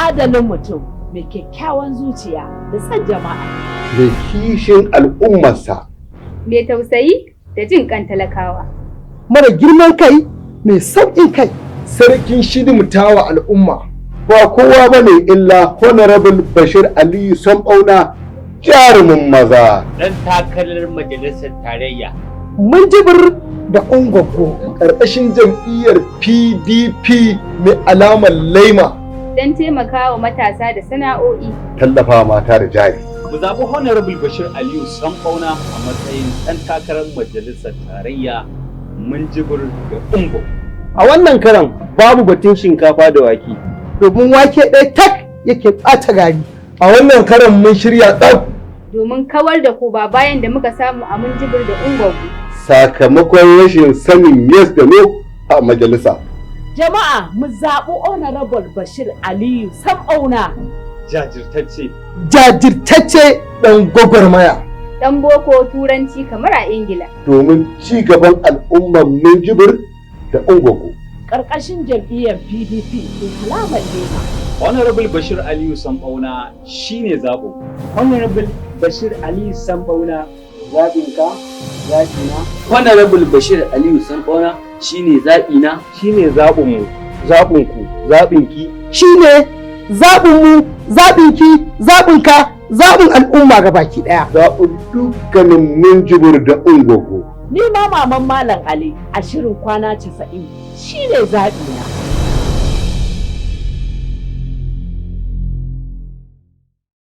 adalin mutum mai kyakkyawan zuciya da son jama'a. Mai kishin al'ummarsa. Mai tausayi da jin kan talakawa. Mara girman kai, mai sauƙin kai. Sarkin shidimtawa al'umma. Ba kowa bane illa Honorable Bashir Aliyu Sambauna, jarumin maza. Dan takarar majalisar tarayya. Minjibir da ungwaggo. Ƙarƙashin jam'iyyar PDP mai alamar laima. Don taimakawa matasa da sana'o'i. Tallafa mata da jari. Mu zaɓi Honorable Bashir Aliyu Sambauna a matsayin ɗan takarar majalisar tarayya Minjibir da Ungwaggo. A wannan karan babu batun shinkafa da wake. Domin wake ɗaya tak yake ɓata gari. A wannan karan mun shirya tsaf. Domin kawar da koma bayan da muka samu a Minjibir da Ungwaggo. Sakamakon rashin sanin yes da no a majalisa. Jama'a mu zaɓi Honorable Bashir Aliyu Sambauna. Jajirtacce. Jajirtacce ɗan gwagwarmaya. Ɗan boko turanci kamar a ingila. Domin ci gaban al'ummar Minjibir da Ungwaggo. Ƙarƙashin jam'iyyar PDP mai alamar lema. Honorable Bashir Aliyu Sambauna shine zaɓo. Honorable Bashir Aliyu Sambauna zaɓinka, zaɓina. Honorable Bashir Aliyu Sambauna shine zaɓina, shine zaɓinmu, zaɓinku, zaɓinki. Shine zaɓinmu, zaɓinki, zaɓinka, zaɓin al'umma gabaki ɗaya. Zaɓin dukkanin Minjibir da Ungwaggo. Ni ma maman Malam Ali a shirin kwana 90 shine zaɓina.